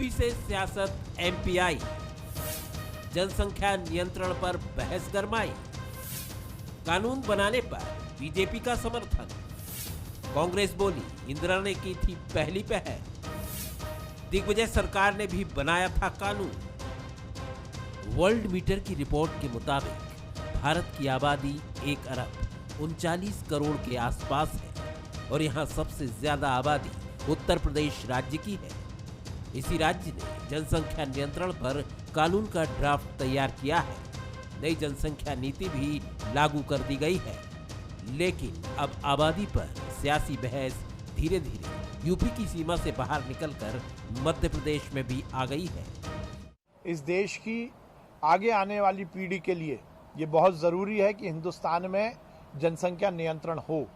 UP से सियासत MP आई, जनसंख्या नियंत्रण पर बहस गरमाई, कानून बनाने पर बीजेपी का समर्थन, कांग्रेस बोली इंदिरा ने की थी पहली पहल, दिग्विजय सरकार ने भी बनाया था कानून। वर्ल्ड मीटर की रिपोर्ट के मुताबिक भारत की आबादी 1 अरब 39 करोड़ के आसपास है और यहाँ सबसे ज्यादा आबादी उत्तर प्रदेश राज्य की है। इसी राज्य ने जनसंख्या नियंत्रण पर कानून का ड्राफ्ट तैयार किया है। नई जनसंख्या नीति भी लागू कर दी गई है, लेकिन अब आबादी पर सियासी बहस धीरे धीरे यूपी की सीमा से बाहर निकलकर मध्य प्रदेश में भी आ गई है। इस देश की आगे आने वाली पीढ़ी के लिए ये बहुत जरूरी है कि हिंदुस्तान में जनसंख्या नियंत्रण हो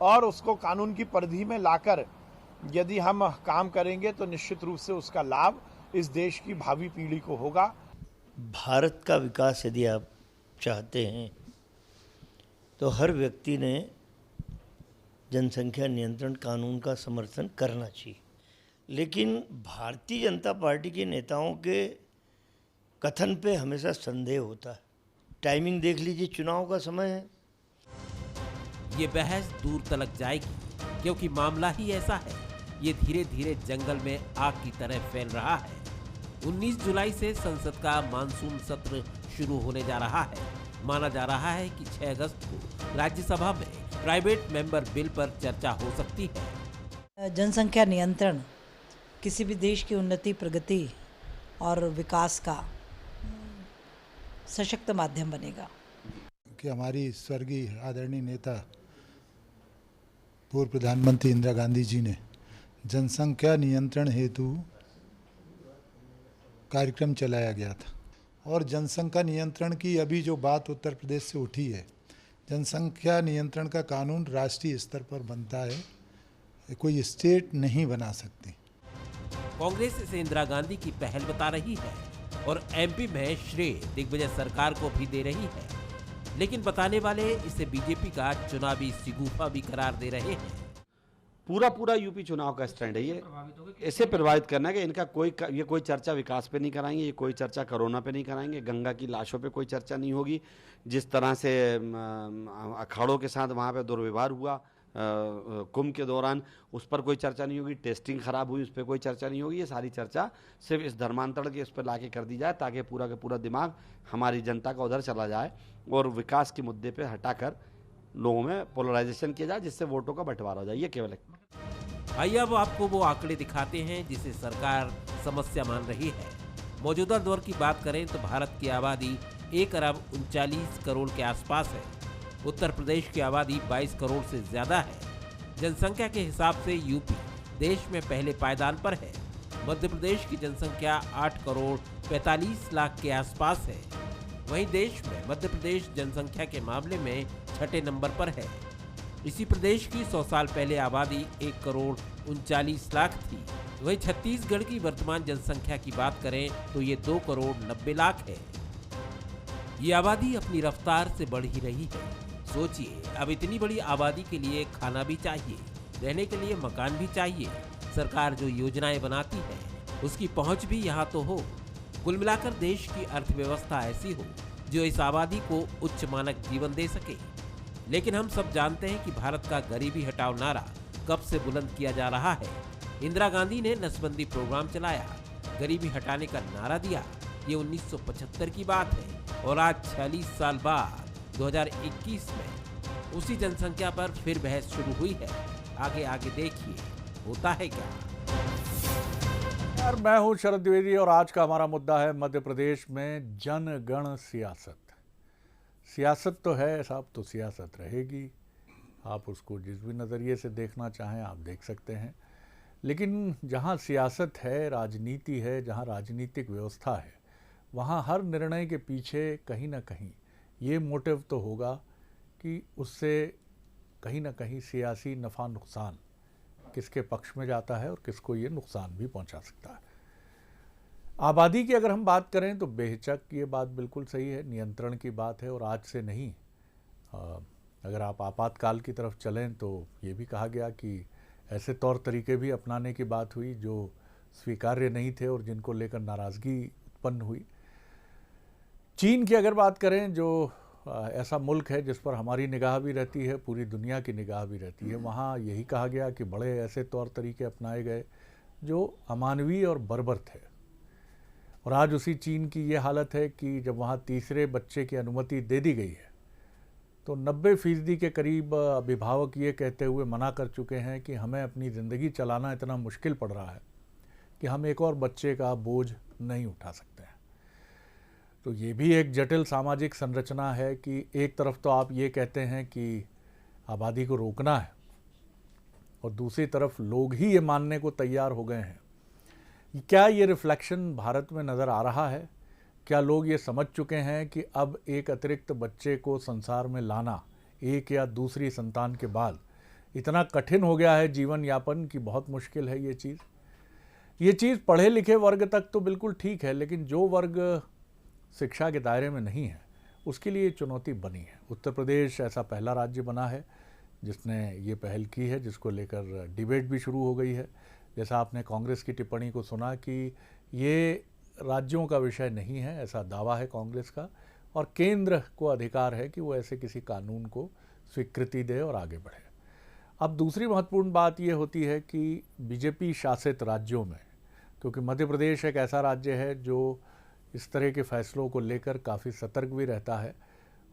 और उसको कानून की परिधि में लाकर यदि हम काम करेंगे तो निश्चित रूप से उसका लाभ इस देश की भावी पीढ़ी को होगा। भारत का विकास यदि आप चाहते हैं तो हर व्यक्ति ने जनसंख्या नियंत्रण कानून का समर्थन करना चाहिए, लेकिन भारतीय जनता पार्टी के नेताओं के कथन पे हमेशा संदेह होता है। टाइमिंग देख लीजिए, चुनाव का समय है। ये बहस दूर तलक जाएगी क्योंकि मामला ही ऐसा है। ये धीरे धीरे जंगल में आग की तरह फैल रहा है। 19 जुलाई से संसद का मानसून सत्र शुरू होने जा रहा है। माना जा रहा है कि 6 अगस्त को राज्यसभा में प्राइवेट मेंबर बिल पर चर्चा हो सकती है। जनसंख्या नियंत्रण किसी भी देश की उन्नति, प्रगति और विकास का सशक्त माध्यम बनेगा। कि हमारी स्वर्गीय आदरणीय नेता पूर्व प्रधानमंत्री इंदिरा गांधी जी ने जनसंख्या नियंत्रण हेतु कार्यक्रम चलाया गया था और जनसंख्या नियंत्रण की अभी जो बात उत्तर प्रदेश से उठी है, जनसंख्या नियंत्रण का कानून राष्ट्रीय स्तर पर बनता है, कोई स्टेट नहीं बना सकती। कांग्रेस इसे इंदिरा गांधी की पहल बता रही है और एमपी में श्रेय दिग्विजय सरकार को भी दे रही है, लेकिन बताने वाले इसे बीजेपी का चुनावी सिगुफा भी करार दे रहे हैं। पूरा यूपी चुनाव का स्टैंड है। ये इसे प्रभावित करना है कि इनका कोई चर्चा विकास पे नहीं कराएंगे, ये कोई चर्चा कोरोना पे नहीं कराएंगे, गंगा की लाशों पे कोई चर्चा नहीं होगी। जिस तरह से अखाड़ों के साथ वहाँ पे दुर्व्यवहार हुआ कुंभ के दौरान, उस पर कोई चर्चा नहीं होगी। टेस्टिंग खराब हुई, उस पर कोई चर्चा नहीं होगी। ये सारी चर्चा सिर्फ इस धर्मांतरण के इस पर लाके कर दी जाए ताकि पूरा का पूरा दिमाग हमारी जनता का उधर चला जाए और विकास के मुद्दे पे हटाकर लोगों में पोलराइजेशन किया जाए, जिससे वोटों का बंटवारा हो जाए। ये केवल आइए अब आपको वो आंकड़े दिखाते हैं जिसे सरकार समस्या मान रही है। मौजूदा दौर की बात करें तो भारत की आबादी 1 अरब 39 करोड़ के आसपास है। उत्तर प्रदेश की आबादी 22 करोड़ से ज्यादा है। जनसंख्या के हिसाब से यूपी देश में पहले पायदान पर है। मध्य प्रदेश की जनसंख्या 8 करोड़ 45 लाख के आसपास है। वहीं देश में मध्य प्रदेश जनसंख्या के मामले में 6ठे नंबर पर है। इसी प्रदेश की 100 साल पहले आबादी 1 करोड़ 39 लाख थी। वहीं छत्तीसगढ़ की वर्तमान जनसंख्या की बात करें तो ये 2 करोड़ 90 लाख है। ये आबादी अपनी रफ्तार से बढ़ ही रही है। सोचिए, अब इतनी बड़ी आबादी के लिए खाना भी चाहिए, रहने के लिए मकान भी चाहिए। सरकार जो योजनाएं बनाती है उसकी पहुंच भी यहाँ तो हो। कुल मिलाकर देश की अर्थव्यवस्था ऐसी हो जो इस आबादी को उच्च मानक जीवन दे सके। लेकिन हम सब जानते हैं कि भारत का गरीबी हटाओ नारा कब से बुलंद किया जा रहा है। इंदिरा गांधी ने नसबंदी प्रोग्राम चलाया, गरीबी हटाने का नारा दिया। ये 1975 की बात है और आज 46 साल बाद 2021 में उसी जनसंख्या पर फिर बहस शुरू हुई है। आगे देखिए होता है क्या। यार, मैं हूं शरद द्विवेदी और आज का हमारा मुद्दा है मध्य प्रदेश में जनगण सियासत। सियासत तो है साहब, तो सियासत रहेगी। आप उसको जिस भी नज़रिए से देखना चाहें आप देख सकते हैं, लेकिन जहां सियासत है, राजनीति है, जहां राजनीतिक व्यवस्था है, वहां हर निर्णय के पीछे कहीं ना कहीं ये मोटिव तो होगा कि उससे कहीं ना कहीं सियासी नफ़ा नुकसान किसके पक्ष में जाता है और किसको ये नुकसान भी पहुंचा सकता है। आबादी की अगर हम बात करें तो बेहिचक ये बात बिल्कुल सही है, नियंत्रण की बात है और आज से नहीं। अगर आप आपातकाल की तरफ चलें तो ये भी कहा गया कि ऐसे तौर तरीके भी अपनाने की बात हुई जो स्वीकार्य नहीं थे और जिनको लेकर नाराज़गी उत्पन्न हुई। चीन की अगर बात करें, जो ऐसा मुल्क है जिस पर हमारी निगाह भी रहती है, पूरी दुनिया की निगाह भी रहती है, वहाँ यही कहा गया कि बड़े ऐसे तौर तरीके अपनाए गए जो अमानवीय और बर्बर थे। और आज उसी चीन की ये हालत है कि जब वहाँ तीसरे बच्चे की अनुमति दे दी गई है तो 90% के करीब अभिभावक ये कहते हुए मना कर चुके हैं कि हमें अपनी ज़िंदगी चलाना इतना मुश्किल पड़ रहा है कि हम एक और बच्चे का बोझ नहीं उठा सकते हैं। तो ये भी एक जटिल सामाजिक संरचना है कि एक तरफ तो आप ये कहते हैं कि आबादी को रोकना है और दूसरी तरफ लोग ही ये मानने को तैयार हो गए हैं। क्या ये रिफ्लेक्शन भारत में नज़र आ रहा है? क्या लोग ये समझ चुके हैं कि अब एक अतिरिक्त बच्चे को संसार में लाना एक या दूसरी संतान के बाद इतना कठिन हो गया है जीवन यापन की बहुत मुश्किल है ये चीज़ पढ़े लिखे वर्ग तक तो बिल्कुल ठीक है, लेकिन जो वर्ग शिक्षा के दायरे में नहीं है उसके लिए चुनौती बनी है। उत्तर प्रदेश ऐसा पहला राज्य बना है जिसने ये पहल की है, जिसको लेकर डिबेट भी शुरू हो गई है। जैसा आपने कांग्रेस की टिप्पणी को सुना कि ये राज्यों का विषय नहीं है, ऐसा दावा है कांग्रेस का, और केंद्र को अधिकार है कि वो ऐसे किसी कानून को स्वीकृति दे और आगे बढ़े। अब दूसरी महत्वपूर्ण बात ये होती है कि बीजेपी शासित राज्यों में, क्योंकि मध्य प्रदेश एक ऐसा राज्य है जो इस तरह के फैसलों को लेकर काफ़ी सतर्क भी रहता है,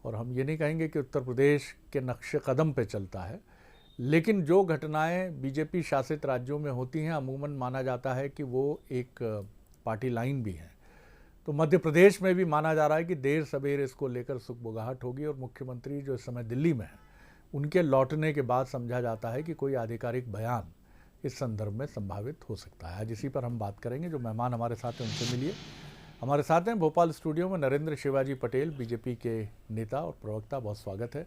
और हम ये नहीं कहेंगे कि उत्तर प्रदेश के नक्शे कदम पे चलता है, लेकिन जो घटनाएं बीजेपी शासित राज्यों में होती हैं अमूमन माना जाता है कि वो एक पार्टी लाइन भी है। तो मध्य प्रदेश में भी माना जा रहा है कि देर सवेर इसको लेकर सुगबुगाहट होगी, और मुख्यमंत्री जो इस समय दिल्ली में है उनके लौटने के बाद समझा जाता है कि कोई आधिकारिक बयान इस संदर्भ में संभावित हो सकता है। आज इसी पर हम बात करेंगे। जो मेहमान हमारे साथ हैं उनसे मिलिए। हमारे साथ हैं भोपाल स्टूडियो में नरेंद्र शिवाजी पटेल, बीजेपी के नेता और प्रवक्ता, बहुत स्वागत है।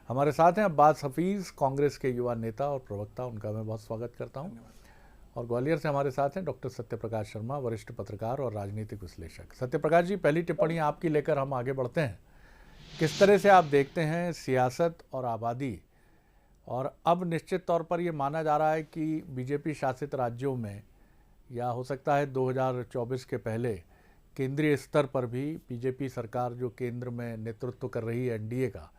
हमारे साथ हैं अब्बास हफीज़, कांग्रेस के युवा नेता और प्रवक्ता, उनका मैं बहुत स्वागत करता हूं। और ग्वालियर से हमारे साथ हैं डॉक्टर सत्यप्रकाश शर्मा, वरिष्ठ पत्रकार और राजनीतिक विश्लेषक। सत्यप्रकाश जी, पहली टिप्पणी आपकी लेकर हम आगे बढ़ते हैं। किस तरह से आप देखते हैं सियासत और आबादी, और अब निश्चित तौर पर ये माना जा रहा है कि बीजेपी शासित राज्यों में, या हो सकता है 2024 के पहले केंद्रीय स्तर पर भी बीजेपी सरकार जो केंद्र में नेतृत्व कर रही है एनडीए का,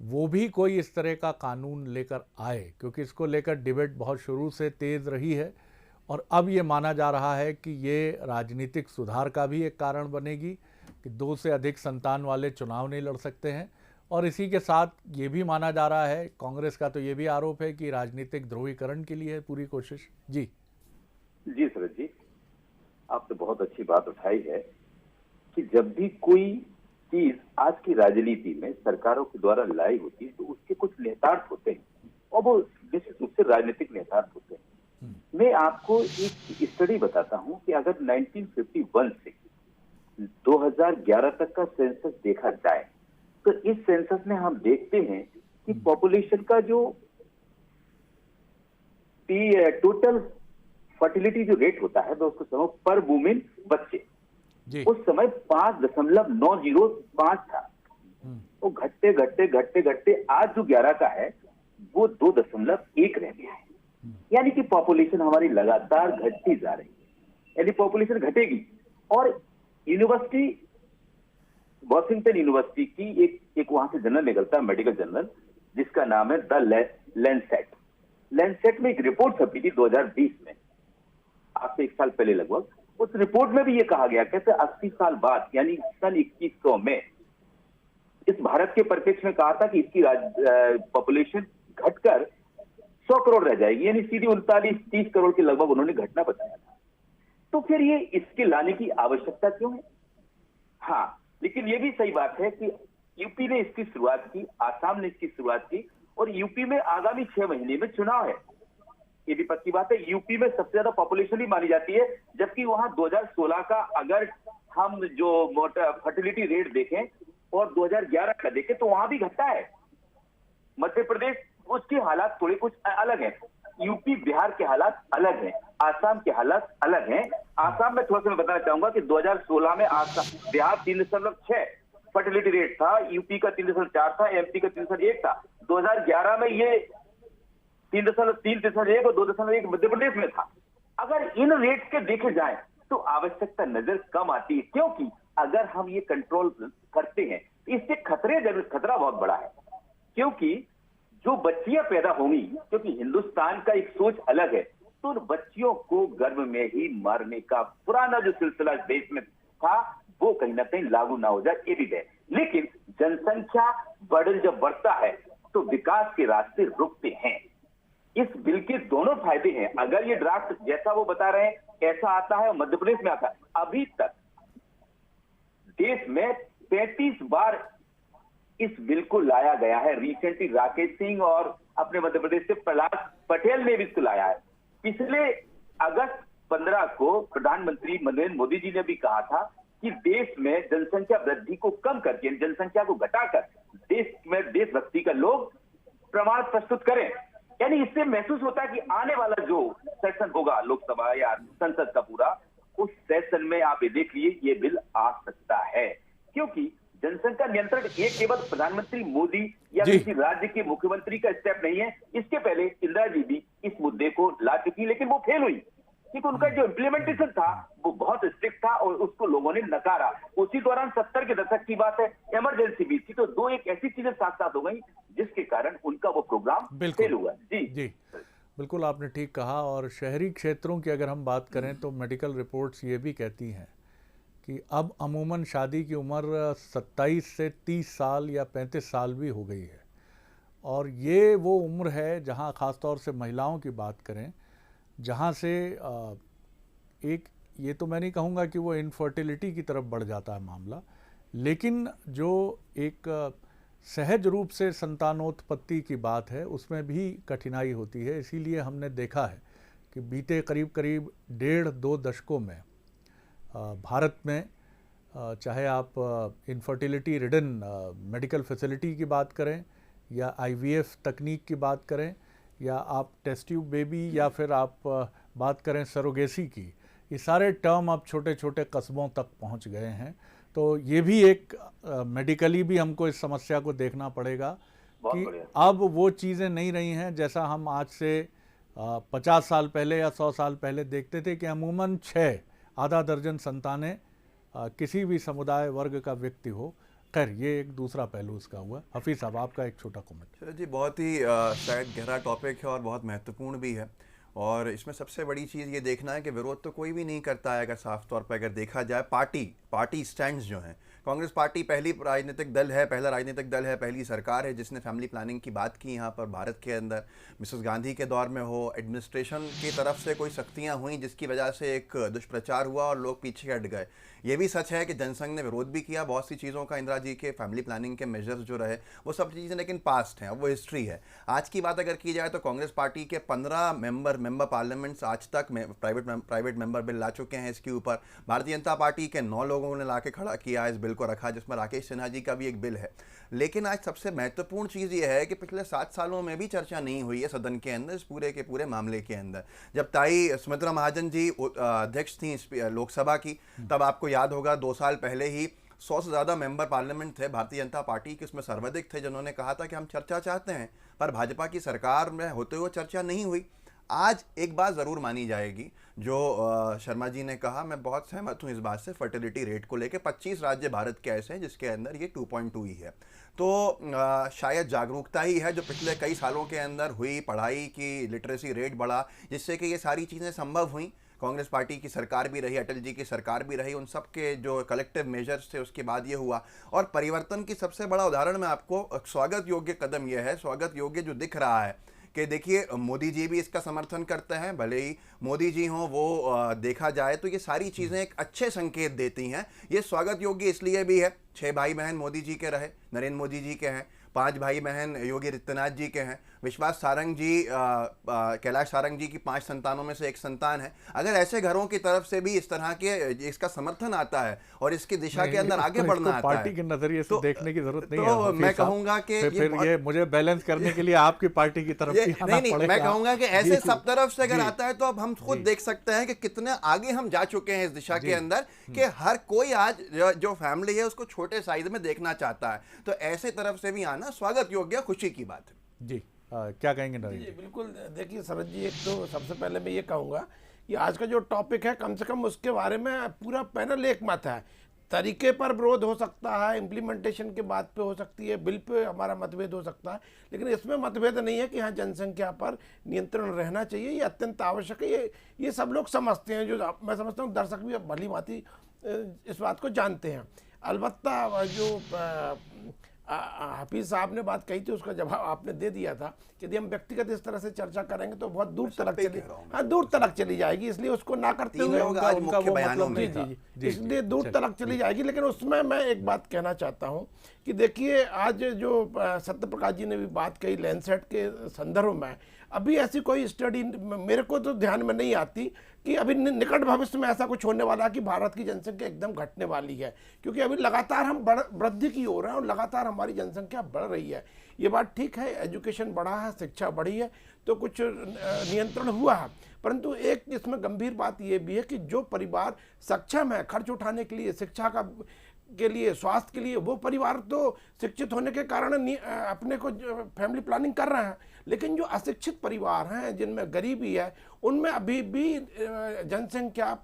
वो भी कोई इस तरह का कानून लेकर आए, क्योंकि इसको लेकर डिबेट बहुत शुरू से तेज़ रही है, और अब ये माना जा रहा है कि ये राजनीतिक सुधार का भी एक कारण बनेगी कि 2 से अधिक संतान वाले चुनाव नहीं लड़ सकते हैं। और इसी के साथ ये भी माना जा रहा है, कांग्रेस का तो ये भी आरोप है कि राजनीतिक ध्रुवीकरण के लिए है पूरी कोशिश। जी शरद जी, आपने बहुत अच्छी बात उठाई है कि जब भी कोई चीज आज की राजनीति में सरकारों के द्वारा लाई होती है तो उसके कुछ निहितार्थ होते हैं, और वो निश्चित रूप से राजनीतिक निहितार्थ होते हैं। मैं आपको एक स्टडी बताता हूं कि अगर 1951 से 2011 तक का सेंसस देखा जाए तो इस सेंसस में हम देखते हैं कि पॉपुलेशन का जो टोटल फर्टिलिटी जो रेट होता है दोस्तों समझो पर वुमेन बच्चे, उस समय 5.905 था। वो घटते घटते घटते घटते आज जो 11 का है वो 2.1 रह गया है। यानी कि पॉपुलेशन हमारी लगातार घटती जा रही है, यानी पॉपुलेशन घटेगी। और यूनिवर्सिटी, वॉशिंगटन यूनिवर्सिटी की एक वहां से जर्नल निकलता है, मेडिकल जर्नल, जिसका नाम है द लैंसेट। लैंसेट में एक रिपोर्ट छपी थी 2020 में, आपसे 1 साल पहले लगभग। उस रिपोर्ट में भी ये कहा गया कैसे 80 साल बाद यानी सन 2100 में इस भारत के परिप्रेक्ष्य में कहा था कि इसकी पॉपुलेशन घटकर 100 करोड़ रह जाएगी, यानी सीधी 39-30 करोड़ के लगभग उन्होंने घटना बताया था। तो फिर ये इसके लाने की आवश्यकता क्यों है? हाँ, लेकिन ये भी सही बात है कि यूपी ने इसकी शुरुआत की, आसाम ने इसकी शुरुआत की, और यूपी में आगामी 6 महीने में चुनाव है। ये भी पक्की बात है, यूपी में सबसे ज्यादा पॉपुलेशन ही मानी जाती है, जबकि वहां 2016 का अगर हम जो फर्टिलिटी रेट देखें और 2011 का देखें तो वहां भी घटता है। मध्य प्रदेश, उसके हालात थोड़े कुछ अलग हैं, यूपी बिहार के हालात अलग हैं, आसाम के हालात अलग हैं। आसाम में थोड़ा सा मैं बताना चाहूंगा कि 2016 में आसाम बिहार 3.6 फर्टिलिटी रेट था, यूपी का 3.4 था, एमपी का 3.1 था। 2011 में ये 3.1 और 2.1 मध्य प्रदेश में था। अगर इन रेट्स के देखे जाए तो आवश्यकता नजर कम आती है, क्योंकि अगर हम ये कंट्रोल करते हैं इससे खतरा बहुत बड़ा है, क्योंकि जो बच्चियां पैदा होंगी, क्योंकि हिंदुस्तान का एक सोच अलग है, तो उन बच्चियों को गर्भ में ही मारने का पुराना जो सिलसिला देश में था वो कहीं ना कहीं लागू ना हो जाए, ये भी है। लेकिन जनसंख्या बढ़न जब बढ़ता है तो विकास के रास्ते रुकते हैं। इस बिल के दोनों फायदे हैं। अगर ये ड्राफ्ट जैसा वो बता रहे हैं ऐसा आता है और मध्य प्रदेश में आता है, अभी तक देश में 35 बार इस बिल को लाया गया है। रिसेंटली राकेश सिंह और अपने मध्य प्रदेश से प्रहलाद पटेल ने भी इसको लाया है। पिछले अगस्त 15 को प्रधानमंत्री नरेंद्र मोदी जी ने भी कहा था कि देश में जनसंख्या वृद्धि को कम करके, जनसंख्या को घटाकर देश में देशभक्ति का लोग प्रमाण प्रस्तुत करें। यानी इससे महसूस होता है कि आने वाला जो सेशन होगा लोकसभा या संसद का पूरा, उस सेशन में आप ये देख लिए ये बिल आ सकता है, क्योंकि जनसंख्या नियंत्रण ये केवल प्रधानमंत्री मोदी या किसी राज्य के मुख्यमंत्री का स्टेप नहीं है। इसके पहले इंदिरा जी भी इस मुद्दे को ला चुकी, लेकिन वो फेल हुई क्योंकि उनका जो इम्प्लीमेंटेशन था वो बहुत स्ट्रिक्ट था और उसको लोगों ने नकारा। उसी दौरान 70 के दशक की बात है, इमरजेंसी भी थी, तो दो एक ऐसी चीजें साथ साथ हो गई जिसके कारण उनका वो प्रोग्राम फेल हुआ। जी बिल्कुल आपने ठीक कहा। और शहरी क्षेत्रों की अगर हम बात करें तो मेडिकल रिपोर्ट्स ये भी कहती हैं कि अब अमूमन शादी की उम्र 27 से 30 साल या 35 साल भी हो गई है, और ये वो उम्र है जहाँ ख़ास तौर से महिलाओं की बात करें, जहाँ से एक, ये तो मैं नहीं कहूँगा कि वो इनफर्टिलिटी की तरफ बढ़ जाता है मामला, लेकिन जो एक सहज रूप से संतानोत्पत्ति की बात है उसमें भी कठिनाई होती है। इसीलिए हमने देखा है कि बीते करीब करीब 1.5-2 दशकों में भारत में चाहे आप इनफर्टिलिटी रिडन मेडिकल फैसिलिटी की बात करें या IVF तकनीक की बात करें या आप टेस्ट ट्यूब बेबी या फिर आप बात करें सरोगेसी की, ये सारे टर्म अब छोटे छोटे कस्बों तक पहुंच गए हैं। तो ये भी एक मेडिकली भी हमको इस समस्या को देखना पड़ेगा कि अब वो चीज़ें नहीं रही हैं जैसा हम आज से 50 साल पहले या 100 साल पहले देखते थे कि अमूमन 6 आधा दर्जन संतानें किसी भी समुदाय वर्ग का व्यक्ति हो। खैर ये एक दूसरा पहलू इसका हुआ। हफीज़ साहब आपका एक छोटा कमेंट। जी बहुत ही शायद गहरा टॉपिक है और बहुत महत्वपूर्ण भी है, और इसमें सबसे बड़ी चीज़ ये देखना है कि विरोध तो कोई भी नहीं करता है। अगर साफ तौर पर अगर देखा जाए पार्टी स्टैंड्स जो हैं, कांग्रेस पार्टी पहला राजनीतिक दल है, पहली सरकार है जिसने फैमिली प्लानिंग की बात की यहाँ पर भारत के अंदर। मिसेस गांधी के दौर में हो, एडमिनिस्ट्रेशन की तरफ से कोई सख्तियाँ हुई जिसकी वजह से एक दुष्प्रचार हुआ और लोग पीछे हट गए। ये भी सच है कि जनसंघ ने विरोध भी किया बहुत सी चीज़ों का, इंदिरा जी के फैमिली प्लानिंग के मेजर्स जो रहे वो सब चीज़ें, लेकिन पास्ट हैं, अब वो हिस्ट्री है। आज की बात अगर की जाए तो कांग्रेस पार्टी के 15 मेंबर पार्लियामेंट्स आज तक प्राइवेट मेंबर बिल ला चुके हैं इसके ऊपर। भारतीय जनता पार्टी के 9 लोगों ने ला के खड़ा किया इस बिल को रखा, जिसमें राकेश सिन्हा जी का भी एक बिल है। लेकिन आज सबसे महत्वपूर्ण चीज़ ये है कि पिछले 7 सालों में भी चर्चा नहीं हुई है सदन के अंदर इस पूरे के पूरे मामले के अंदर। जब ताई सुमित्रा महाजन जी अध्यक्ष थी लोकसभा की, तब आपको याद होगा 2 साल पहले ही 100 से ज़्यादा मेंबर पार्लियामेंट थे भारतीय जनता पार्टी के, उसमें सर्वाधिक थे जिन्होंने कहा था कि हम चर्चा चाहते हैं, पर भाजपा की सरकार में होते हुए चर्चा नहीं हुई। आज एक बात ज़रूर मानी जाएगी जो शर्मा जी ने कहा, मैं बहुत सहमत हूँ इस बात से, फर्टिलिटी रेट को लेकर 25 राज्य भारत के ऐसे हैं जिसके अंदर ये 2.2 ही है। तो शायद जागरूकता ही है जो पिछले कई सालों के अंदर हुई, पढ़ाई की लिटरेसी रेट बढ़ा, जिससे कि ये सारी चीज़ें संभव हुई। कांग्रेस पार्टी की सरकार भी रही, अटल जी की सरकार भी रही, उन सब के जो कलेक्टिव मेजर्स थे उसके बाद ये हुआ। और परिवर्तन की सबसे बड़ा उदाहरण मैं आपको, स्वागत योग्य कदम यह है, स्वागत योग्य जो दिख रहा है कि देखिए मोदी जी भी इसका समर्थन करते हैं, भले ही मोदी जी हों वो देखा जाए तो ये सारी चीज़ें एक अच्छे संकेत देती हैं। ये स्वागत योग्य इसलिए भी है, 6 भाई बहन मोदी जी के रहे, नरेंद्र मोदी जी के हैं, 5 भाई बहन योगी आदित्यनाथ जी के हैं, विश्वास सारंग जी कैलाश सारंग जी की 5 संतानों में से एक संतान है। अगर ऐसे घरों की तरफ से भी इस तरह के इसका समर्थन आता है और इसकी दिशा के अंदर आगे बढ़ना आता है, पार्टी के नजरिए से देखने की जरूरत नहीं है। है। मैं कहूंगा कि फिर ये मुझे बैलेंस करने के लिए आपकी पार्टी की तरफ नहीं, मैं कहूंगा कि ऐसे सब तरफ से अगर आता है तो अब हम खुद देख सकते हैं कि कितने आगे हम जा चुके हैं इस दिशा के अंदर कि हर कोई आज जो फैमिली है उसको छोटे साइज में देखना चाहता है। तो ऐसे तरफ से भी आना स्वागत योग्य, खुशी की बात है। जी क्या कहेंगे नरेंद्र जी? बिल्कुल, देखिए शरद जी, एक तो सबसे पहले मैं ये कहूँगा ये आज का जो टॉपिक है कम से कम उसके बारे में पूरा पैनल एक मत है। तरीके पर विरोध हो सकता है, इम्प्लीमेंटेशन के बात पे हो सकती है, बिल पे हमारा मतभेद हो सकता है, लेकिन इसमें मतभेद नहीं है कि हाँ जनसंख्या पर नियंत्रण रहना चाहिए, ये अत्यंत आवश्यक है। ये सब लोग समझते हैं, जो मैं समझता हूँ दर्शक भी भली भांति इस बात को जानते हैं। अलबत्ता जो हाफिज साहब ने बात कही थी उसका जवाब आपने दे दिया था कि यदि हम व्यक्तिगत इस तरह से चर्चा करेंगे तो बहुत दूर तक चली जाएगी, इसलिए उसको ना करते हुए उनका वो मतलब जी, इसलिए दूर तक चली जाएगी। लेकिन उसमें मैं एक बात कहना चाहता हूं कि देखिए आज जो सत्य प्रकाश जी ने भी बात कही लैंडसेट के संदर्भ में, अभी ऐसी कोई स्टडी मेरे को तो ध्यान में नहीं आती कि अभी निकट भविष्य में ऐसा कुछ होने वाला है कि भारत की जनसंख्या एकदम घटने वाली है, क्योंकि अभी लगातार हम वृद्धि की ओर हैं और लगातार हमारी जनसंख्या बढ़ रही है। ये बात ठीक है, एजुकेशन बढ़ा है, शिक्षा बढ़ी है, तो कुछ नियंत्रण हुआ है, परंतु एक इसमें गंभीर बात ये भी है कि जो परिवार सक्षम है खर्च उठाने के लिए, शिक्षा के लिए, स्वास्थ्य के लिए, वो परिवार तो शिक्षित होने के कारण अपने को फैमिली प्लानिंग कर रहे हैं, लेकिन जो अशिक्षित परिवार हैं जिनमें गरीबी है उनमें अभी भी जनसंख्या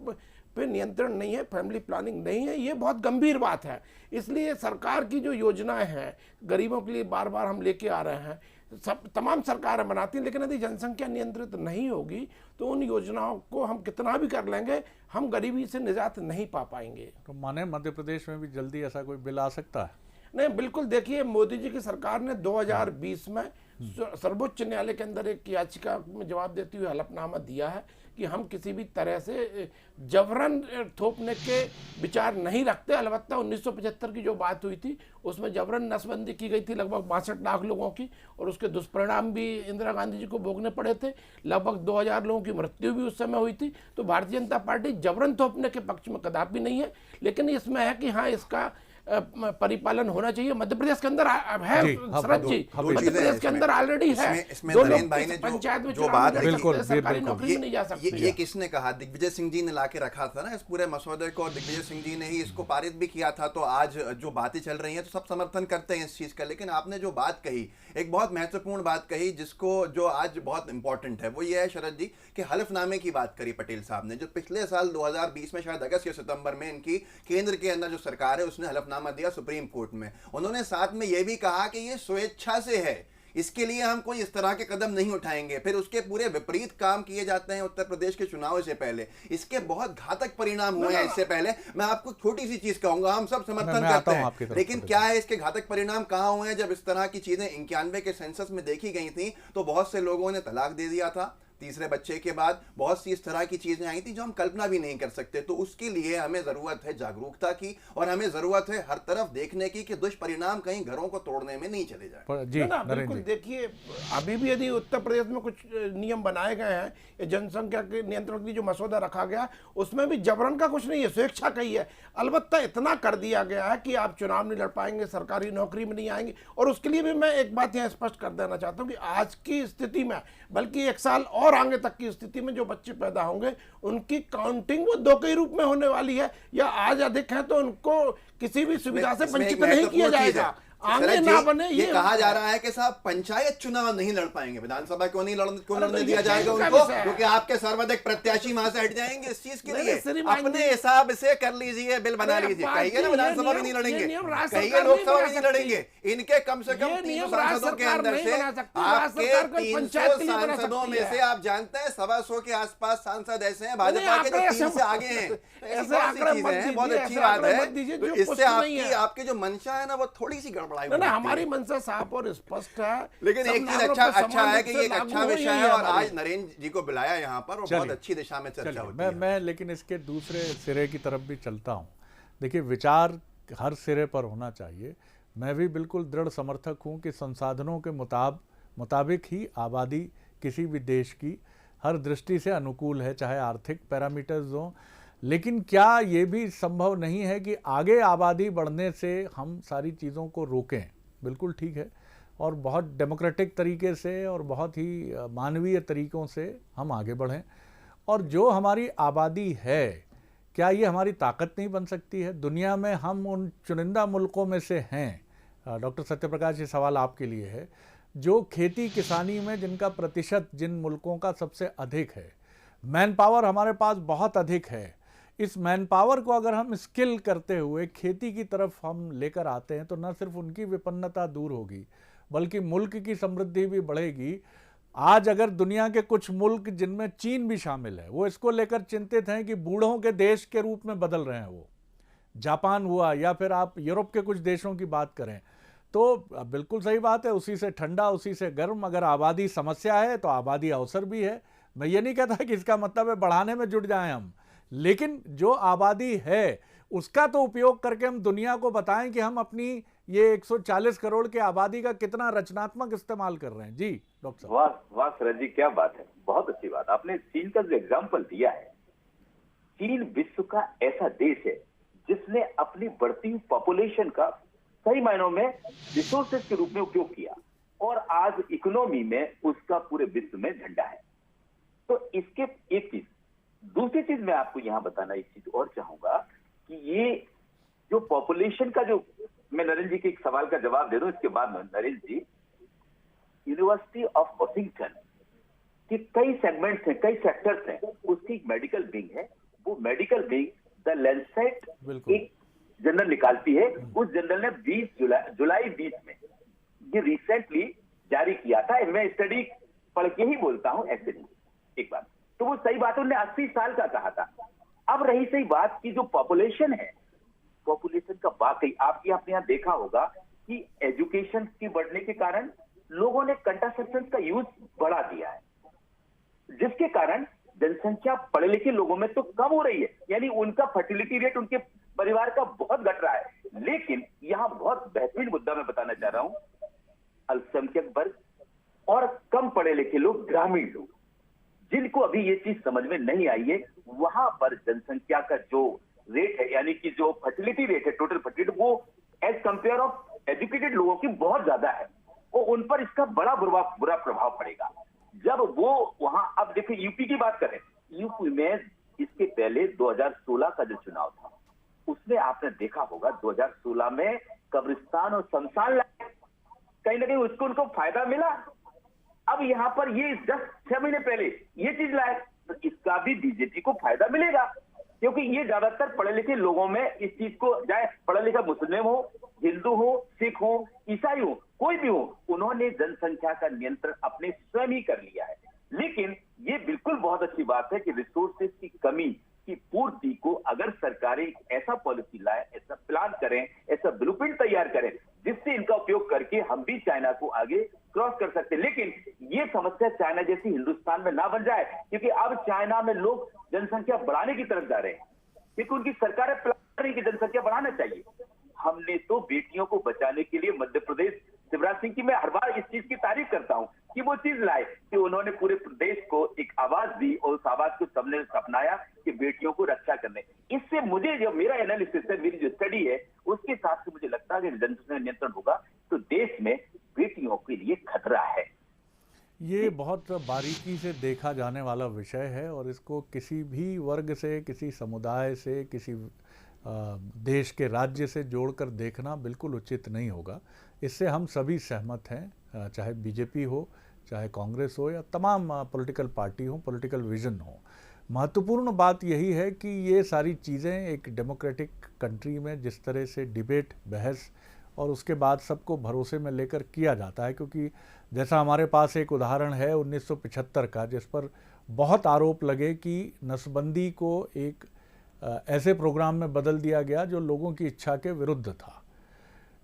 पे नियंत्रण नहीं है, फैमिली प्लानिंग नहीं है। ये बहुत गंभीर बात है। इसलिए सरकार की जो योजनाएं हैं गरीबों के लिए बार बार हम लेके आ रहे हैं, सब तमाम सरकारें बनाती हैं, लेकिन यदि जनसंख्या नियंत्रित नहीं होगी तो उन योजनाओं को हम कितना भी कर लेंगे, हम गरीबी से निजात नहीं पा पाएंगे। तो माने मध्य प्रदेश में भी जल्दी ऐसा कोई बिल आ सकता है? नहीं, बिल्कुल। देखिए मोदी जी की सरकार ने 2020 में सर्वोच्च न्यायालय के अंदर एक याचिका में जवाब देते हुए हलफनामा दिया है कि हम किसी भी तरह से जबरन थोपने के विचार नहीं रखते। अलबत्ता 1975 की जो बात हुई थी उसमें जबरन नसबंदी की गई थी लगभग 62 लाख लोगों की, और उसके दुष्परिणाम भी इंदिरा गांधी जी को भोगने पड़े थे। लगभग 2000 लोगों की मृत्यु भी उस समय हुई थी। तो भारतीय जनता पार्टी जबरन थोपने के पक्ष में कदापि नहीं है, लेकिन इसमें है कि हाँ इसका परिपालन होना चाहिए। मध्य प्रदेश के अंदर है शरद जी, मध्य प्रदेश के अंदर ऑलरेडी है। इसमें नरेंद्र भाई ने पंचायत में जो बात सरकारी नौकरी में नहीं जा सकते। ये किसने कहा? दिग्विजय सिंह जी ने लाके रखा था ना इस पूरे मसौदे को, और दिग्विजय सिंह जी ने ही इसको पारित भी किया था। तो आज जो बातें चल रही हैं तो सब समर्थन करते हैं इस चीज का। लेकिन आपने जो बात कही, एक बहुत महत्वपूर्ण बात कही जिसको जो आज बहुत इंपॉर्टेंट है, वो ये है शरद जी कि हलफनामे की बात करी पटेल साहब ने, जो पिछले साल 2020 में शायद अगस्त या सितंबर में इनकी केंद्र के अंदर जो सरकार है उसने हलफनामा दिया सुप्रीम कोर्ट में। उन्होंने साथ में यह भी कहा कि ये स्वेच्छा से है, इसके लिए हम कोई इस तरह के कदम नहीं उठाएंगे। फिर उसके पूरे विपरीत काम किए जाते हैं उत्तर प्रदेश के चुनाव से पहले। इसके बहुत घातक परिणाम हुए हैं इससे पहले। मैं आपको छोटी सी चीज कहूंगा, हम सब समर्थन करते हैं, लेकिन क्या है इसके घातक परिणाम कहां हुए हैं? जब इस तरह की चीजें 91 के सेंसस में देखी गई थी तो बहुत से लोगों ने तलाक दे दिया था तीसरे बच्चे के बाद। बहुत सी इस तरह की चीजें आई थी जो हम कल्पना भी नहीं कर सकते। तो उसके लिए हमें जरूरत है जागरूकता की, और हमें जरूरत है हर तरफ देखने की कि दुष्परिणाम कहीं घरों को तोड़ने में नहीं चले जाए। जी ना, बिल्कुल। देखिए अभी भी यदि उत्तर प्रदेश में कुछ नियम बनाए गए हैं, जनसंख्या के नियंत्रण के लिए जो मसौदा रखा गया उसमें भी जबरन का कुछ नहीं है, स्वेच्छा का ही है। अलबत्ता इतना कर दिया गया है कि आप चुनाव नहीं लड़ पाएंगे, सरकारी नौकरी में नहीं आएंगे। और उसके लिए भी मैं एक बात यहाँ स्पष्ट कर देना चाहता हूँ कि आज की स्थिति में, बल्कि 1 साल और आगे तक की स्थिति में जो बच्चे पैदा होंगे उनकी काउंटिंग वो 2 के रूप में होने वाली है, या आज अधिक है तो उनको किसी भी सुविधा से वंचित नहीं किया जाएगा। आगे ना बने ये कहा जा रहा है कि साहब पंचायत चुनाव नहीं लड़ पाएंगे, विधानसभा क्यों लड़ने दिया जाएगा उनको, क्योंकि आपके सर्वाधिक प्रत्याशी वहां से हट जाएंगे। इस चीज के लिए अपने हिसाब से कर लीजिए, बिल बना लीजिए। कहिए ना विधानसभा में नहीं लड़ेंगे, कहिए लोकसभा में नहीं लड़ेंगे। इनके कम से कम 300 सांसदों के अंदर से आपके 300 सांसदों में से आप जानते हैं 125 के आसपास सांसद ऐसे हैं भाजपा के जो 3 से आगे हैं। ऐसे चीजें हैं, बहुत अच्छी बात है। इससे आपकी जो मंशा है ना वो थोड़ी सी गड़बड़ ना, हमारी मंशा साफ और स्पष्ट है। लेकिन एक चीज अच्छा है कि ये एक अच्छा विषय है और आज नरेंद्र जी को बुलाया यहाँ पर और बहुत अच्छी दिशा में चर्चा होती है। मैं लेकिन इसके दूसरे सिरे की तरफ भी चलता हूँ। देखिए विचार हर सिरे पर होना चाहिए। मैं भी बिल्कुल दृढ़ समर्थक हूँ कि संसाधनों के मुताबिक ही आबादी किसी भी देश की हर दृष्टि से अनुकूल है, चाहे आर्थिक पैरामीटर्स हों। लेकिन क्या ये भी संभव नहीं है कि आगे आबादी बढ़ने से हम सारी चीज़ों को रोकें? बिल्कुल ठीक है, और बहुत डेमोक्रेटिक तरीके से और बहुत ही मानवीय तरीक़ों से हम आगे बढ़ें। और जो हमारी आबादी है, क्या ये हमारी ताकत नहीं बन सकती है? दुनिया में हम उन चुनिंदा मुल्कों में से हैं। डॉक्टर सत्यप्रकाश, ये सवाल आपके लिए है, जो खेती किसानी में जिनका प्रतिशत जिन मुल्कों का सबसे अधिक है, मैन पावर हमारे पास बहुत अधिक है। इस मैन पावर को अगर हम स्किल करते हुए खेती की तरफ हम लेकर आते हैं तो न सिर्फ उनकी विपन्नता दूर होगी बल्कि मुल्क की समृद्धि भी बढ़ेगी। आज अगर दुनिया के कुछ मुल्क जिनमें चीन भी शामिल है वो इसको लेकर चिंतित हैं कि बूढ़ों के देश के रूप में बदल रहे हैं, वो जापान हुआ या फिर आप यूरोप के कुछ देशों की बात करें तो बिल्कुल सही बात है, उसी से ठंडा उसी से गर्म। अगर आबादी समस्या है तो आबादी अवसर भी है। मैं ये नहीं कहता कि इसका मतलब है बढ़ाने में जुट जाएं हम, लेकिन जो आबादी है उसका तो उपयोग करके हम दुनिया को बताएं कि हम अपनी ये 140 करोड़ की आबादी का कितना रचनात्मक इस्तेमाल कर रहे हैं। जी डॉक्टर साहब। वाह वाह शरद जी, क्या बात है, बहुत अच्छी बात। आपने चीन का जो एग्जाम्पल दिया है, चीन विश्व का ऐसा देश है जिसने अपनी बढ़ती हुई पॉपुलेशन का सही मायनों में रिसोर्सेज के रूप में उपयोग किया और आज इकोनॉमी में उसका पूरे विश्व में झंडा है। तो इसके एक चीज, दूसरी चीज मैं आपको यहां बताना एक चीज और चाहूंगा कि ये जो पॉपुलेशन का जो, मैं नरेंद्र जी के एक सवाल का जवाब दे दूं इसके बाद में, नरेंद्र जी, यूनिवर्सिटी ऑफ वॉशिंगटन के कई सेगमेंट्स हैं, कई सेक्टर्स हैं, उसकी एक मेडिकल विंग है। वो मेडिकल विंग द लैंसेट एक जर्नल निकालती है। उस जर्नल ने 20 जुलाई 20 में ये रिसेंटली जारी किया था। मैं स्टडी पढ़ के ही बोलता हूं, ऐसे नहीं एक बात। तो वो सही बात है, उन्होंने 80 साल का कहा था। अब रही सही बात की जो पॉपुलेशन है, पॉपुलेशन का वाकई आपके अपने यहाँ देखा होगा कि एजुकेशन की बढ़ने के कारण लोगों ने कंट्रासेप्शन का यूज बढ़ा दिया है, जिसके कारण जनसंख्या पढ़े लिखे लोगों में तो कम हो रही है, यानी उनका फर्टिलिटी रेट उनके परिवार का बहुत घट रहा है। लेकिन यहां बहुत बेहतरीन मुद्दा मैं बताना चाह रहा हूं, अल्पसंख्यक वर्ग और कम पढ़े लिखे लोग, ग्रामीण लोग, जिनको अभी ये चीज समझ में नहीं आई है, वहां पर जनसंख्या का जो रेट है, यानी कि जो फर्टिलिटी रेट है, टोटल फर्टिलिटी, वो एज कंपेयर ऑफ एजुकेटेड लोगों की बहुत ज्यादा है और उन पर इसका बड़ा बुरा प्रभाव पड़ेगा जब वो वहां। अब देखिए यूपी की बात करें, यूपी में इसके पहले 2016 का जो चुनाव था उसमें आपने देखा होगा 2016 में कब्रिस्तान और शमशान लाए, कहीं ना कहीं उसको उनको फायदा मिला। अब यहां पर ये 6 महीने पहले ये चीज लाए तो इसका भी बीजेपी को फायदा मिलेगा, क्योंकि ये ज्यादातर पढ़े लिखे लोगों में इस चीज को, चाहे पढ़ा लिखा मुस्लिम हो, हिंदू हो, सिख हो, ईसाई हो, कोई भी हो, उन्होंने जनसंख्या का नियंत्रण अपने स्वयं ही कर लिया है। लेकिन ये बिल्कुल बहुत अच्छी बात है कि रिसोर्सेज की कमी की पूर्ति को अगर सरकारें ऐसा पॉलिसी लाए, ऐसा प्लान करें, ऐसा ब्लूप्रिंट तैयार करें जिससे इनका उपयोग करके हम भी चाइना को आगे क्रॉस कर सकते हैं। लेकिन ये समस्या चाइना जैसी हिंदुस्तान में ना बन जाए, क्योंकि अब चाइना में लोग जनसंख्या बढ़ाने की तरफ जा रहे हैं, क्योंकि उनकी सरकारें प्लान कर रही है कि जनसंख्या बढ़ाना चाहिए। हमने तो बेटियों को बचाने के लिए मध्य प्रदेश, शिवराज सिंह की मैं हर बार इस चीज की तारीफ करता हूं कि वो चीज लाए कि उन्होंने पूरे प्रदेश को एक आवाज दी और उस आवाज को सबने अपनाया कि बेटियों को रक्षा करने। इससे मुझे जो मेरा एनालिसिस है, मेरी जो स्टडी है, उसके हिसाब से मुझे लगता है कि जनसंख्या नियंत्रण होगा तो देश में बेटियों के लिए खतरा है। ये बहुत बारीकी से देखा जाने वाला विषय है और इसको किसी भी वर्ग से, किसी समुदाय से, किसी देश के राज्य से जोड़कर देखना बिल्कुल उचित नहीं होगा। इससे हम सभी सहमत हैं, चाहे बीजेपी हो, चाहे कांग्रेस हो या तमाम पॉलिटिकल पार्टी हो, पॉलिटिकल विजन हो। महत्वपूर्ण बात यही है कि ये सारी चीज़ें एक डेमोक्रेटिक कंट्री में जिस तरह से डिबेट, बहस और उसके बाद सबको भरोसे में लेकर किया जाता है, क्योंकि जैसा हमारे पास एक उदाहरण है 1975 का, जिस पर बहुत आरोप लगे कि नसबंदी को एक ऐसे प्रोग्राम में बदल दिया गया जो लोगों की इच्छा के विरुद्ध था,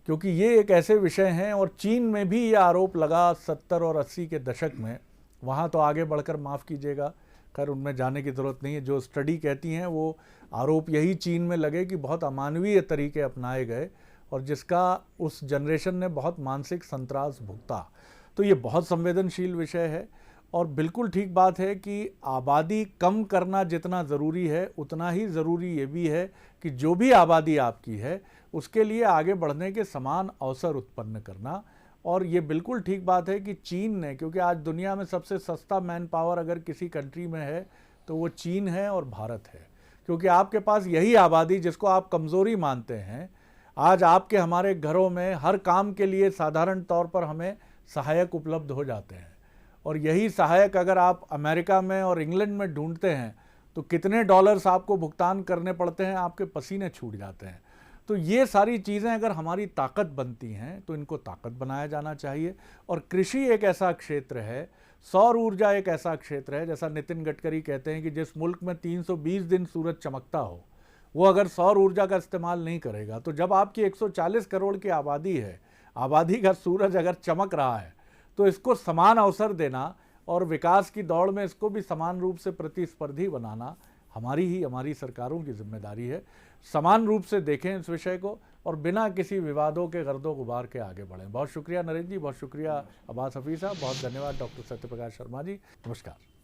क्योंकि ये एक ऐसे विषय हैं। और चीन में भी ये आरोप लगा 70 और 80 के दशक में, वहाँ तो आगे बढ़कर माफ़ कीजिएगा, खैर उनमें जाने की ज़रूरत नहीं है। जो स्टडी कहती हैं वो आरोप यही चीन में लगे कि बहुत अमानवीय तरीके अपनाए गए और जिसका उस जनरेशन ने बहुत मानसिक संत्रास भुगता। तो ये बहुत संवेदनशील विषय है और बिल्कुल ठीक बात है कि आबादी कम करना जितना ज़रूरी है उतना ही ज़रूरी ये भी है कि जो भी आबादी आपकी है उसके लिए आगे बढ़ने के समान अवसर उत्पन्न करना। और ये बिल्कुल ठीक बात है कि चीन ने, क्योंकि आज दुनिया में सबसे सस्ता मैन पावर अगर किसी कंट्री में है तो वो चीन है और भारत है, क्योंकि आपके पास यही आबादी जिसको आप कमज़ोरी मानते हैं, आज आपके हमारे घरों में हर काम के लिए साधारण तौर पर हमें सहायक उपलब्ध हो जाते हैं और यही सहायक अगर आप अमेरिका में और इंग्लैंड में ढूंढते हैं तो कितने डॉलर्स आपको भुगतान करने पड़ते हैं, आपके पसीने छूट जाते हैं। तो ये सारी चीज़ें अगर हमारी ताकत बनती हैं तो इनको ताकत बनाया जाना चाहिए। और कृषि एक ऐसा क्षेत्र है, सौर ऊर्जा एक ऐसा क्षेत्र है, जैसा नितिन गडकरी कहते हैं कि जिस मुल्क में 320 दिन सूरज चमकता हो वो अगर सौर ऊर्जा का इस्तेमाल नहीं करेगा, तो जब आपकी 140 करोड़ की आबादी है, आबादी का सूरज अगर चमक रहा है तो इसको समान अवसर देना और विकास की दौड़ में इसको भी समान रूप से प्रतिस्पर्धी बनाना हमारी सरकारों की जिम्मेदारी है। समान रूप से देखें इस विषय को और बिना किसी विवादों के गर्दो गुबार के आगे बढ़ें। बहुत शुक्रिया नरेंद्र जी, बहुत शुक्रिया अब्बास हफीज़ साहब, बहुत धन्यवाद डॉक्टर सत्यप्रकाश शर्मा जी, नमस्कार।